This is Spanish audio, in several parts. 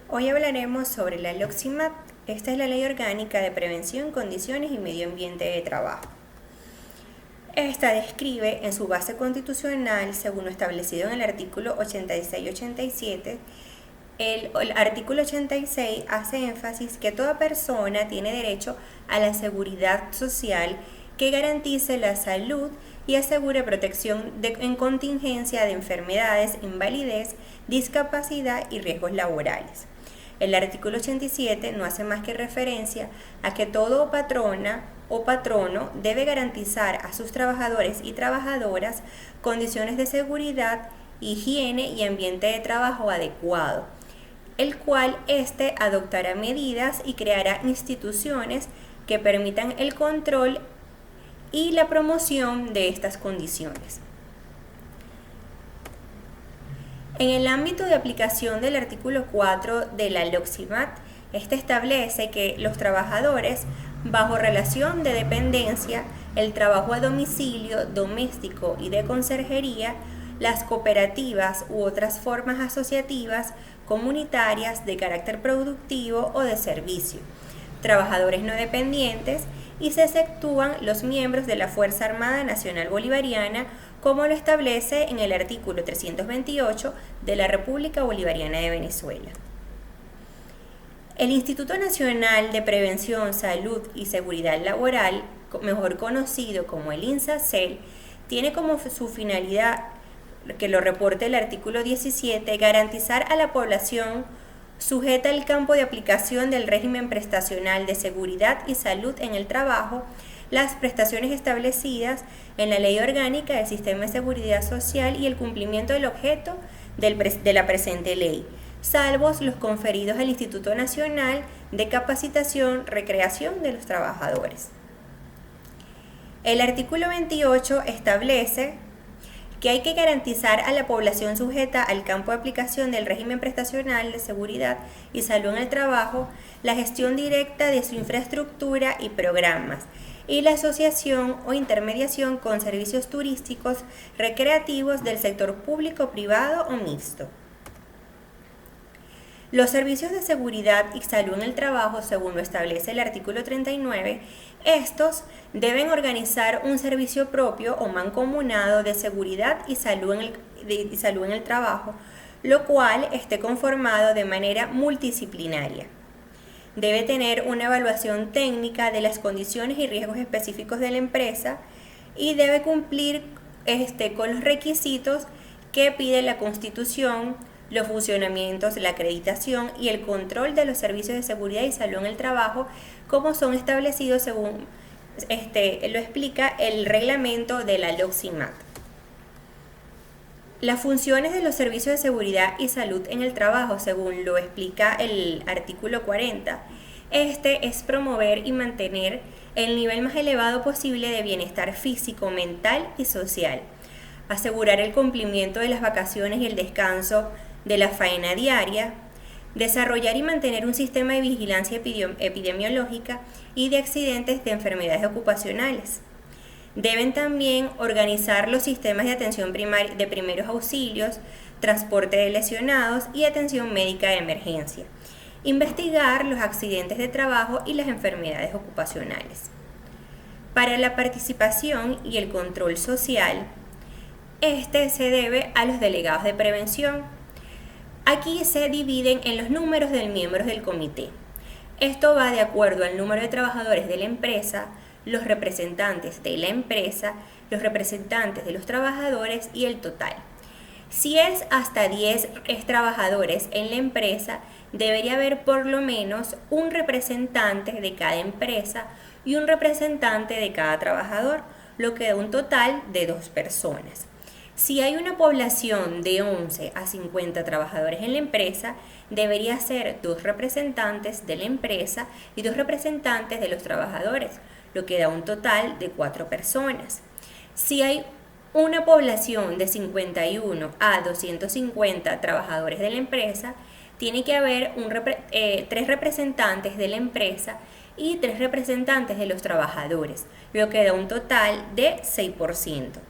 Hoy hablaremos sobre la LOXIMAT. Esta es la Ley Orgánica de Prevención, Condiciones y Medio Ambiente de Trabajo. Esta describe en su base constitucional, según lo establecido en el artículo 86-87, el artículo 86 hace énfasis que toda persona tiene derecho a la seguridad social que garantice la salud y asegure protección en contingencia de enfermedades, invalidez, discapacidad y riesgos laborales. El artículo 87 no hace más que referencia a que todo patrona o patrono debe garantizar a sus trabajadores y trabajadoras condiciones de seguridad, higiene y ambiente de trabajo adecuado, el cual éste adoptará medidas y creará instituciones que permitan el control y la promoción de estas condiciones. En el ámbito de aplicación del artículo 4 de la LOXIMAT, este establece que los trabajadores bajo relación de dependencia, el trabajo a domicilio, doméstico y de conserjería, las cooperativas u otras formas asociativas, comunitarias, de carácter productivo o de servicio, trabajadores no dependientes, y se exceptúan los miembros de la Fuerza Armada Nacional Bolivariana, como lo establece en el artículo 328 de la República Bolivariana de Venezuela. El Instituto Nacional de Prevención, Salud y Seguridad Laboral, mejor conocido como el INSACEL, tiene como su finalidad, que lo reporta el artículo 17, garantizar a la población sujeta al campo de aplicación del régimen prestacional de seguridad y salud en el trabajo las prestaciones establecidas en la Ley Orgánica del Sistema de Seguridad Social y el cumplimiento del objeto de la presente ley, salvo los conferidos al Instituto Nacional de Capacitación, Recreación de los Trabajadores. El artículo 28 establece que hay que garantizar a la población sujeta al campo de aplicación del régimen prestacional de seguridad y salud en el trabajo la gestión directa de su infraestructura y programas y la asociación o intermediación con servicios turísticos recreativos del sector público, privado o mixto. Los servicios de seguridad y salud en el trabajo, según lo establece el artículo 39, estos deben organizar un servicio propio o mancomunado de seguridad y salud en el trabajo, lo cual esté conformado de manera multidisciplinaria. Debe tener una evaluación técnica de las condiciones y riesgos específicos de la empresa y debe cumplir con los requisitos que pide la Constitución, los funcionamientos, la acreditación y el control de los servicios de seguridad y salud en el trabajo, como son establecidos según lo explica el reglamento de la LOXIMAT. Las funciones de los servicios de seguridad y salud en el trabajo, según lo explica el artículo 40, es promover y mantener el nivel más elevado posible de bienestar físico, mental y social, asegurar el cumplimiento de las vacaciones y el descanso de la faena diaria, desarrollar y mantener un sistema de vigilancia epidemiológica y de accidentes de enfermedades ocupacionales. Deben también organizar los sistemas de atención de primeros auxilios, transporte de lesionados y atención médica de emergencia, investigar los accidentes de trabajo y las enfermedades ocupacionales. Para la participación y el control social, se debe a los delegados de prevención. Aquí se dividen en los números de miembros del comité. Esto va de acuerdo al número de trabajadores de la empresa, los representantes de la empresa, los representantes de los trabajadores y el total. Si es hasta 10 trabajadores en la empresa, debería haber por lo menos un representante de cada empresa y un representante de cada trabajador, lo que da un total de 2 personas. Si hay una población de 11 a 50 trabajadores en la empresa, debería ser 2 representantes de la empresa y 2 representantes de los trabajadores, lo que da un total de 4 personas. Si hay una población de 51 a 250 trabajadores de la empresa, tiene que haber 3 representantes de la empresa y 3 representantes de los trabajadores, lo que da un total de 6%.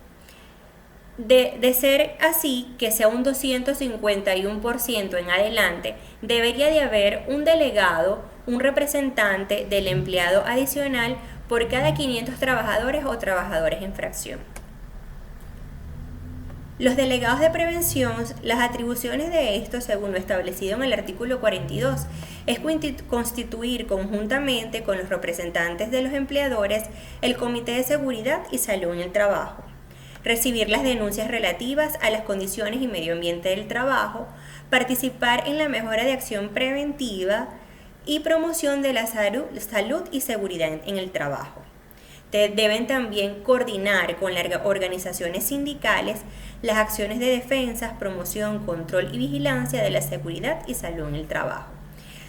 De ser así, que sea un 251% en adelante, debería de haber un delegado, un representante del empleado adicional por cada 500 trabajadores o trabajadores en fracción. Los delegados de prevención, las atribuciones de estos, según lo establecido en el artículo 42, es constituir conjuntamente con los representantes de los empleadores el Comité de Seguridad y Salud en el Trabajo, recibir las denuncias relativas a las condiciones y medio ambiente del trabajo, participar en la mejora de acción preventiva y promoción de la salud y seguridad en el trabajo. Deben también coordinar con las organizaciones sindicales las acciones de defensa, promoción, control y vigilancia de la seguridad y salud en el trabajo.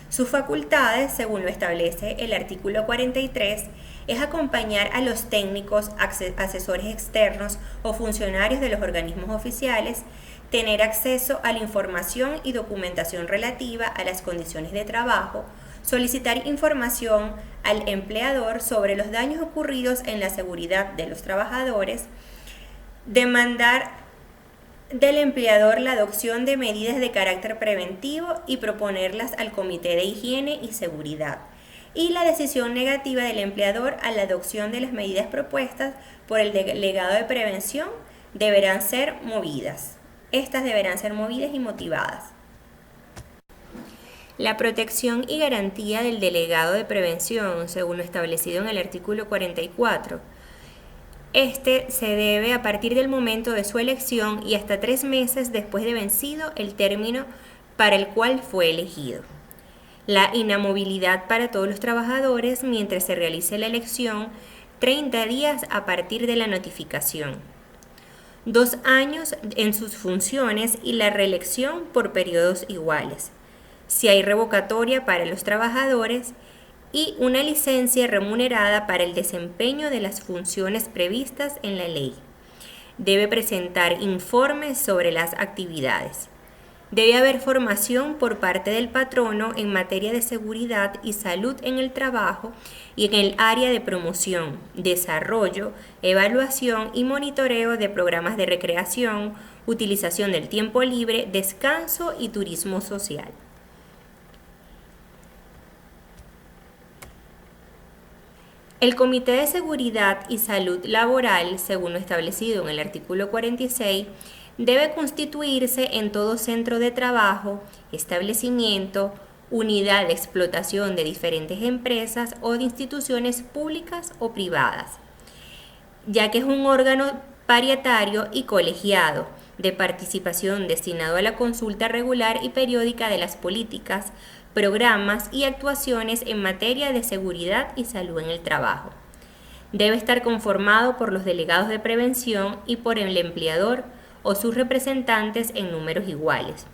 Sus facultades, según lo establece el artículo 43, es acompañar a los técnicos, asesores externos o funcionarios de los organismos oficiales, tener acceso a la información y documentación relativa a las condiciones de trabajo, solicitar información al empleador sobre los daños ocurridos en la seguridad de los trabajadores, demandar del empleador la adopción de medidas de carácter preventivo y proponerlas al Comité de Higiene y Seguridad, y la decisión negativa del empleador a la adopción de las medidas propuestas por el delegado de prevención deberán ser movidas. Estas deberán ser movidas y motivadas. La protección y garantía del delegado de prevención, según lo establecido en el artículo 44, se debe a partir del momento de su elección y hasta 3 meses después de vencido el término para el cual fue elegido. La inamovilidad para todos los trabajadores mientras se realice la elección, 30 días a partir de la notificación. 2 años en sus funciones y la reelección por periodos iguales. Si hay revocatoria para los trabajadores, y una licencia remunerada para el desempeño de las funciones previstas en la ley. Debe presentar informes sobre las actividades. Debe haber formación por parte del patrono en materia de seguridad y salud en el trabajo y en el área de promoción, desarrollo, evaluación y monitoreo de programas de recreación, utilización del tiempo libre, descanso y turismo social. El Comité de Seguridad y Salud Laboral, según lo establecido en el artículo 46, debe constituirse en todo centro de trabajo, establecimiento, unidad de explotación de diferentes empresas o de instituciones públicas o privadas, ya que es un órgano parietario y colegiado de participación destinado a la consulta regular y periódica de las políticas, programas y actuaciones en materia de seguridad y salud en el trabajo. Debe estar conformado por los delegados de prevención y por el empleador o sus representantes en números iguales.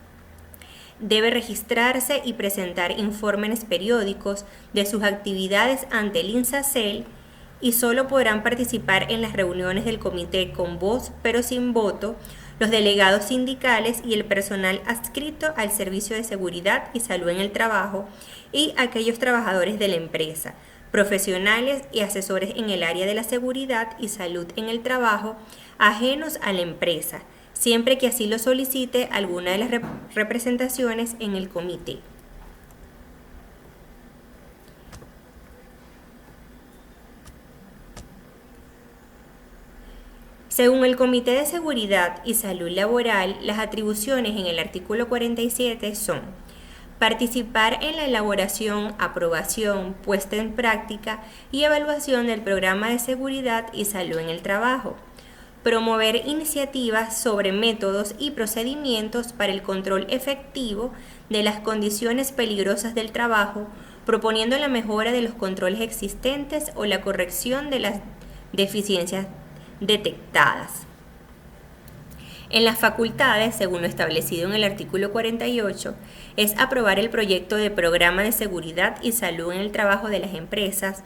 Debe registrarse y presentar informes periódicos de sus actividades ante el INSACEL y solo podrán participar en las reuniones del comité con voz pero sin voto los delegados sindicales y el personal adscrito al Servicio de Seguridad y Salud en el Trabajo y aquellos trabajadores de la empresa, profesionales y asesores en el área de la seguridad y salud en el trabajo ajenos a la empresa, siempre que así lo solicite alguna de las representaciones en el comité. Según el Comité de Seguridad y Salud Laboral, las atribuciones en el artículo 47 son participar en la elaboración, aprobación, puesta en práctica y evaluación del programa de seguridad y salud en el trabajo, promover iniciativas sobre métodos y procedimientos para el control efectivo de las condiciones peligrosas del trabajo, proponiendo la mejora de los controles existentes o la corrección de las deficiencias detectadas. En las facultades, según lo establecido en el artículo 48, es aprobar el proyecto de programa de seguridad y salud en el trabajo de las empresas,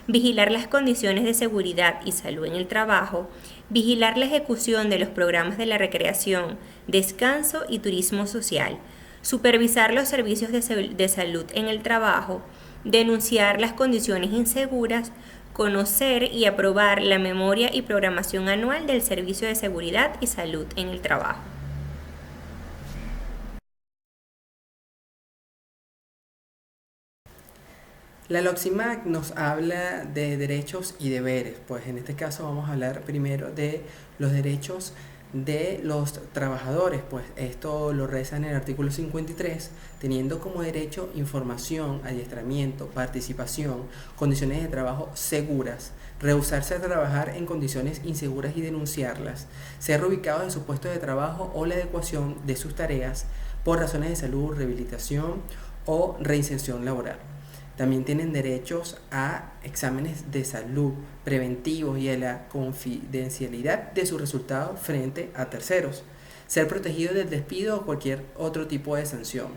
vigilar las condiciones de seguridad y salud en el trabajo, vigilar la ejecución de los programas de la recreación, descanso y turismo social, supervisar los servicios de salud en el trabajo, denunciar las condiciones inseguras, conocer y aprobar la memoria y programación anual del Servicio de Seguridad y Salud en el Trabajo. La LOXIMAC nos habla de derechos y deberes, pues en este caso vamos a hablar primero de los derechos de los trabajadores, pues esto lo reza en el artículo 53, teniendo como derecho información, adiestramiento, participación, condiciones de trabajo seguras, rehusarse a trabajar en condiciones inseguras y denunciarlas, ser reubicados en su puesto de trabajo o la adecuación de sus tareas por razones de salud, rehabilitación o reinserción laboral. También tienen derechos a exámenes de salud preventivos y a la confidencialidad de sus resultados frente a terceros. Ser protegidos del despido o cualquier otro tipo de sanción.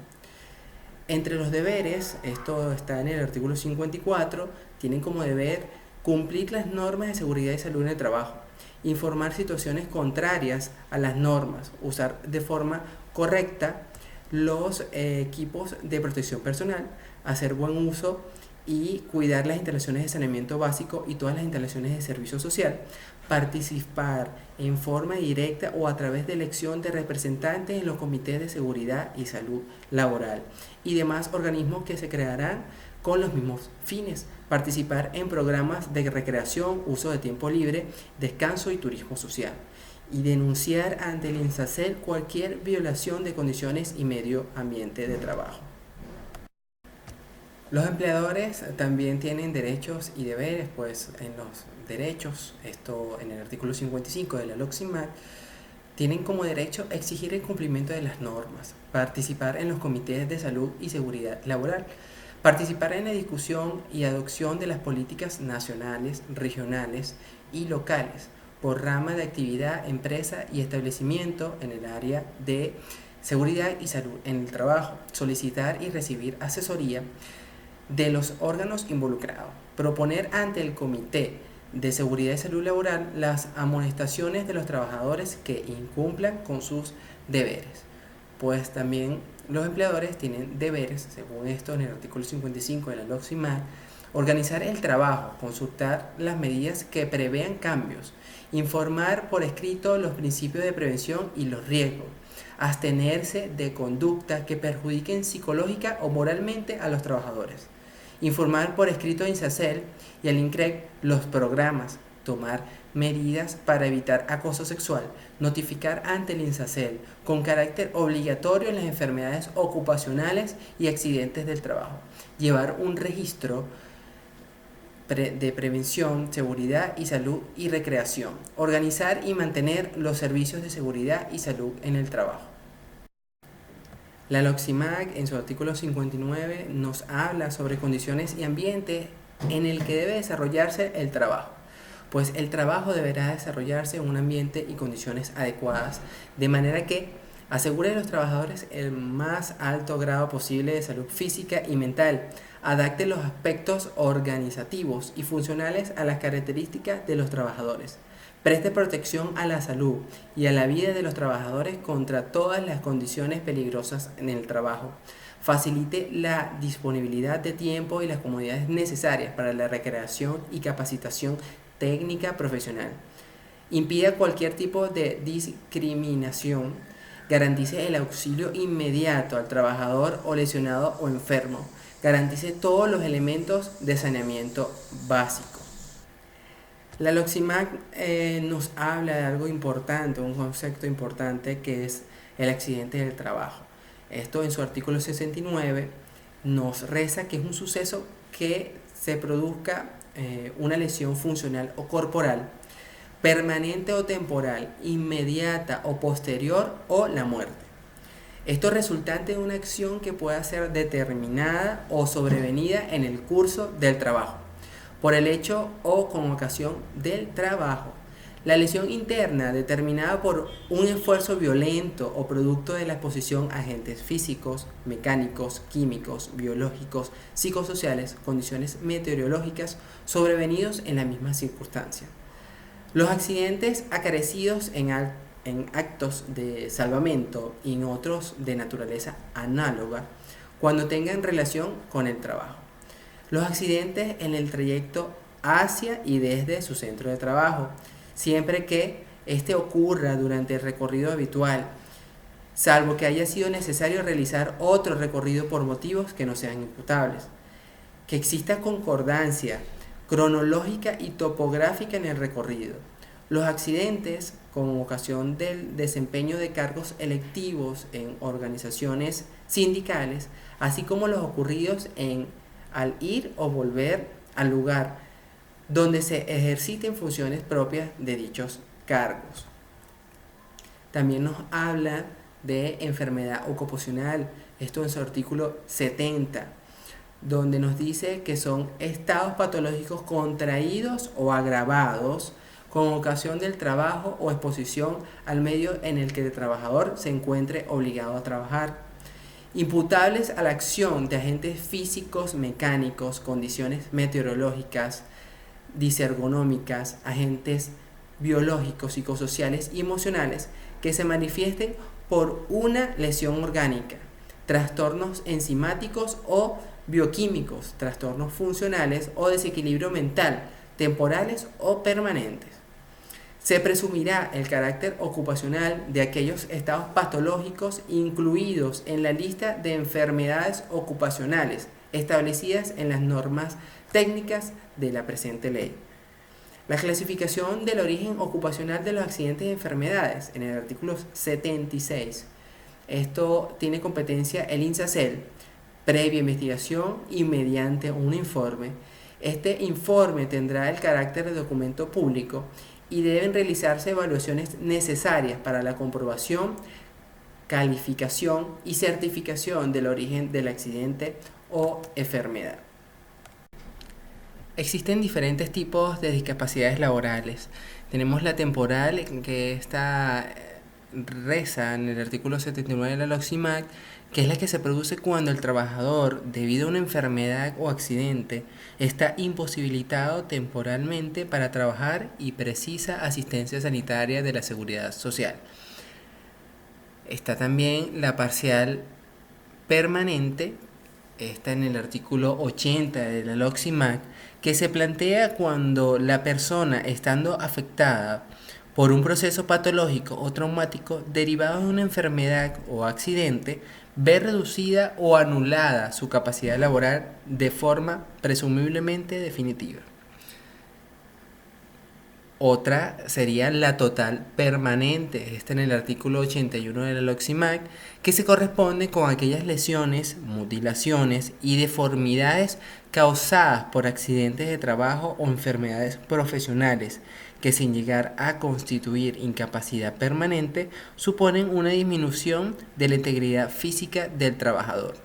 Entre los deberes, esto está en el artículo 54, tienen como deber cumplir las normas de seguridad y salud en el trabajo, informar situaciones contrarias a las normas, usar de forma correcta los equipos de protección personal, hacer buen uso y cuidar las instalaciones de saneamiento básico y todas las instalaciones de servicio social, participar en forma directa o a través de elección de representantes en los comités de seguridad y salud laboral y demás organismos que se crearán con los mismos fines, participar en programas de recreación, uso de tiempo libre, descanso y turismo social, y denunciar ante el INSACEL cualquier violación de condiciones y medio ambiente de trabajo. Los empleadores también tienen derechos y deberes, pues en los derechos, esto en el artículo 55 de la LOXIMAC, tienen como derecho exigir el cumplimiento de las normas, participar en los comités de salud y seguridad laboral, participar en la discusión y adopción de las políticas nacionales, regionales y locales, por rama de actividad, empresa y establecimiento en el área de seguridad y salud en el trabajo, solicitar y recibir asesoría de los órganos involucrados, proponer ante el Comité de Seguridad y Salud Laboral las amonestaciones de los trabajadores que incumplan con sus deberes. Pues también los empleadores tienen deberes, según esto en el artículo 55 de la LOXIMAC, organizar el trabajo, consultar las medidas que prevean cambios, informar por escrito los principios de prevención y los riesgos, abstenerse de conductas que perjudiquen psicológica o moralmente a los trabajadores, informar por escrito a INSACEL y al INCREC los programas, tomar medidas para evitar acoso sexual, notificar ante el INSACEL con carácter obligatorio en las enfermedades ocupacionales y accidentes del trabajo, llevar un registro de prevención, seguridad y salud y recreación, organizar y mantener los servicios de seguridad y salud en el trabajo. La LOXIMAC en su artículo 59 nos habla sobre condiciones y ambiente en el que debe desarrollarse el trabajo, pues el trabajo deberá desarrollarse en un ambiente y condiciones adecuadas, de manera que asegure a los trabajadores el más alto grado posible de salud física y mental, adapte los aspectos organizativos y funcionales a las características de los trabajadores, preste protección a la salud y a la vida de los trabajadores contra todas las condiciones peligrosas en el trabajo, facilite la disponibilidad de tiempo y las comodidades necesarias para la recreación y capacitación técnica profesional, impida cualquier tipo de discriminación, garantice el auxilio inmediato al trabajador o lesionado o enfermo, garantice todos los elementos de saneamiento básico. La LOXIMAC nos habla de algo importante, un concepto importante que es el accidente del trabajo. Esto en su artículo 69 nos reza que es un suceso que se produzca una lesión funcional o corporal, permanente o temporal, inmediata o posterior o la muerte. Esto resultante de una acción que pueda ser determinada o sobrevenida en el curso del trabajo, por el hecho o con ocasión del trabajo. La lesión interna determinada por un esfuerzo violento o producto de la exposición a agentes físicos, mecánicos, químicos, biológicos, psicosociales, condiciones meteorológicas sobrevenidos en la misma circunstancia. Los accidentes acarecidos en actos de salvamento y en otros de naturaleza análoga cuando tengan relación con el trabajo. Los accidentes en el trayecto hacia y desde su centro de trabajo, siempre que este ocurra durante el recorrido habitual, salvo que haya sido necesario realizar otro recorrido por motivos que no sean imputables. Que exista concordancia cronológica y topográfica en el recorrido. Los accidentes con ocasión del desempeño de cargos electivos en organizaciones sindicales, así como los ocurridos al ir o volver al lugar donde se ejerciten funciones propias de dichos cargos. También nos habla de enfermedad ocupacional, esto en su artículo 70, donde nos dice que son estados patológicos contraídos o agravados con ocasión del trabajo o exposición al medio en el que el trabajador se encuentre obligado a trabajar, imputables a la acción de agentes físicos, mecánicos, condiciones meteorológicas, disergonómicas, agentes biológicos, psicosociales y emocionales que se manifiesten por una lesión orgánica, trastornos enzimáticos o bioquímicos, trastornos funcionales o desequilibrio mental, temporales o permanentes. Se presumirá el carácter ocupacional de aquellos estados patológicos incluidos en la lista de enfermedades ocupacionales establecidas en las normas técnicas de la presente ley. La clasificación del origen ocupacional de los accidentes y enfermedades en el artículo 76. Esto tiene competencia el INSACEL, previa investigación y mediante un informe. Este informe tendrá el carácter de documento público y deben realizarse evaluaciones necesarias para la comprobación, calificación y certificación del origen del accidente o enfermedad. Existen diferentes tipos de discapacidades laborales. Tenemos la temporal, que está reza en el artículo 79 de la LOCSIMAC, que es la que se produce cuando el trabajador, debido a una enfermedad o accidente, está imposibilitado temporalmente para trabajar y precisa asistencia sanitaria de la seguridad social. Está también la parcial permanente, está en el artículo 80 de la LOCSIMAC, que se plantea cuando la persona, estando afectada por un proceso patológico o traumático derivado de una enfermedad o accidente, ve reducida o anulada su capacidad laboral de forma presumiblemente definitiva. Otra sería la total permanente, está en el artículo 81 de la LOCSIMAC, que se corresponde con aquellas lesiones, mutilaciones y deformidades causadas por accidentes de trabajo o enfermedades profesionales, que sin llegar a constituir incapacidad permanente, suponen una disminución de la integridad física del trabajador.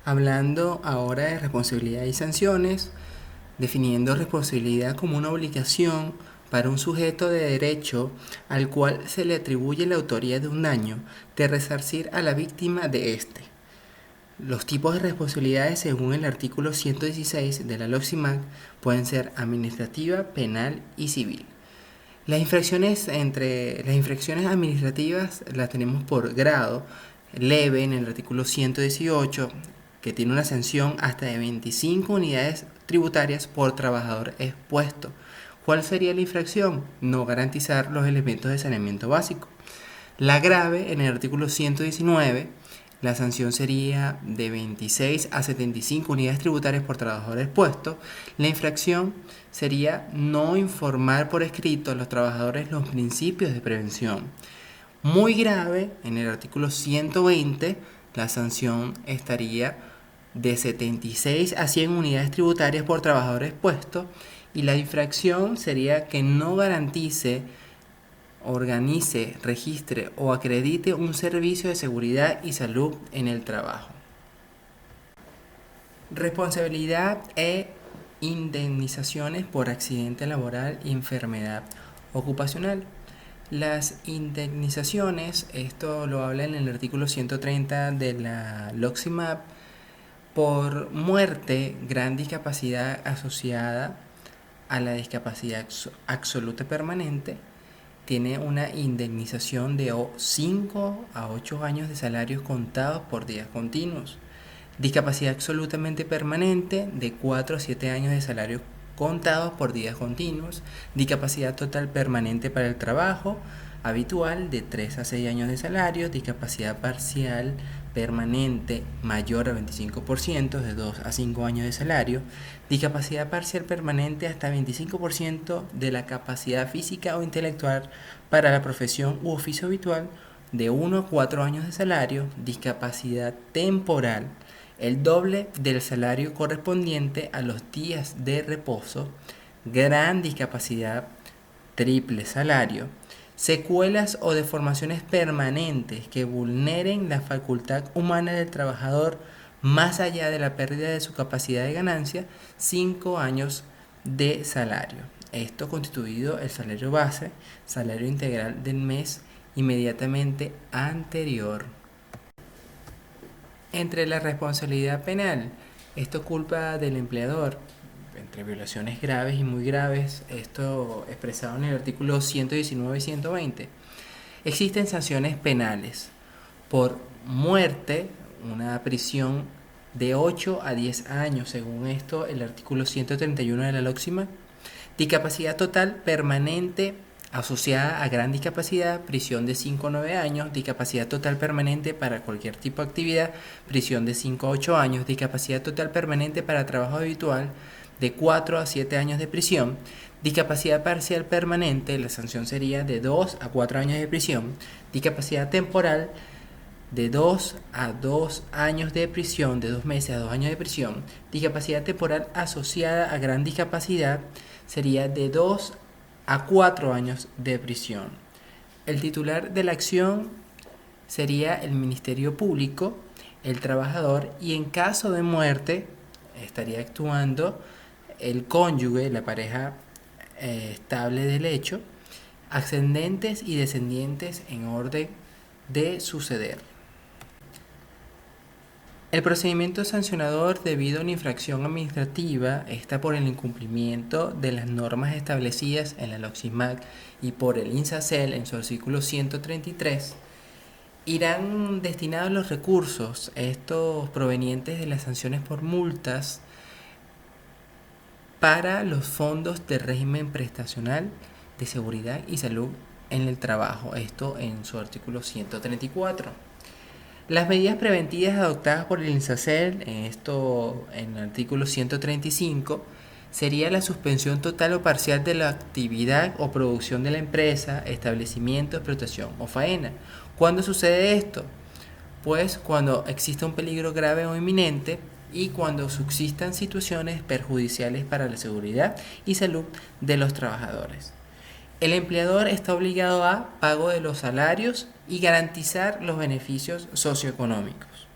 Hablando ahora de responsabilidad y sanciones, definiendo responsabilidad como una obligación para un sujeto de derecho al cual se le atribuye la autoría de un daño de resarcir a la víctima de éste. Los tipos de responsabilidades según el artículo 116 de la LOCSIMAC pueden ser administrativa, penal y civil. Las infracciones administrativas las tenemos por grado: leve en el artículo 118, que tiene una sanción hasta de 25 unidades tributarias por trabajador expuesto. ¿Cuál sería la infracción? No garantizar los elementos de saneamiento básico. La grave en el artículo 119, la sanción sería de 26 a 75 unidades tributarias por trabajador expuesto. La infracción sería no informar por escrito a los trabajadores los principios de prevención. Muy grave, en el artículo 120, la sanción estaría de 76 a 100 unidades tributarias por trabajador expuesto, y la infracción sería que no garantice, organice, registre o acredite un servicio de seguridad y salud en el trabajo. Responsabilidad e indemnizaciones por accidente laboral y enfermedad ocupacional. Las indemnizaciones, esto lo habla en el artículo 130 de la LOCSIMAC, por muerte, gran discapacidad asociada a la discapacidad absoluta permanente, tiene una indemnización de 5 a 8 años de salarios contados por días continuos. Discapacidad absolutamente permanente, de 4 a 7 años de salarios contados por días continuos, discapacidad total permanente para el trabajo habitual de 3 a 6 años de salario, discapacidad parcial permanente mayor a 25% de 2 a 5 años de salario, discapacidad parcial permanente hasta 25% de la capacidad física o intelectual para la profesión u oficio habitual de 1 a 4 años de salario, discapacidad temporal el doble del salario correspondiente a los días de reposo, gran discapacidad, triple salario, secuelas o deformaciones permanentes que vulneren la facultad humana del trabajador más allá de la pérdida de su capacidad de ganancia, 5 años de salario. Esto constituido el salario base, salario integral del mes inmediatamente anterior. Entre la responsabilidad penal, esto culpa del empleador, entre violaciones graves y muy graves, esto expresado en el artículo 119 y 120. Existen sanciones penales por muerte, una prisión de 8 a 10 años, según esto el artículo 131 de la LOCSIMAC, discapacidad total permanente asociada a gran discapacidad, prisión de 5 a 9 años, discapacidad total permanente para cualquier tipo de actividad, prisión de 5 a 8 años, discapacidad total permanente para trabajo habitual, de 4 a 7 años de prisión, discapacidad parcial permanente, la sanción sería de 2 a 4 años de prisión, discapacidad temporal, de 2 a 2 años de prisión, de 2 meses a 2 años de prisión, discapacidad temporal asociada a gran discapacidad, sería de 2 a 4 años de prisión. El titular de la acción sería el Ministerio Público, el trabajador, y en caso de muerte estaría actuando el cónyuge, la pareja estable del hecho, ascendentes y descendientes en orden de suceder. El procedimiento sancionador debido a una infracción administrativa está por el incumplimiento de las normas establecidas en la LOCSIMAC y por el INSACEL en su artículo 133. Irán destinados los recursos, estos provenientes de las sanciones por multas, para los fondos del régimen prestacional de seguridad y salud en el trabajo, esto en su artículo 134. Las medidas preventivas adoptadas por el INSACEL, esto en el artículo 135, sería la suspensión total o parcial de la actividad o producción de la empresa, establecimiento, explotación o faena. ¿Cuándo sucede esto? Pues cuando exista un peligro grave o inminente y cuando subsistan situaciones perjudiciales para la seguridad y salud de los trabajadores. El empleador está obligado a pago de los salarios y garantizar los beneficios socioeconómicos.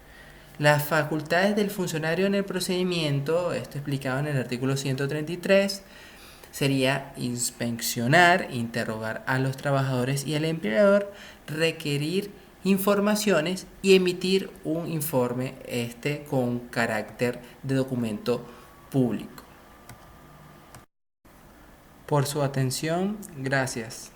Las facultades del funcionario en el procedimiento, esto explicado en el artículo 133, sería inspeccionar, interrogar a los trabajadores y al empleador, requerir informaciones y emitir un informe con carácter de documento público. Por su atención, gracias.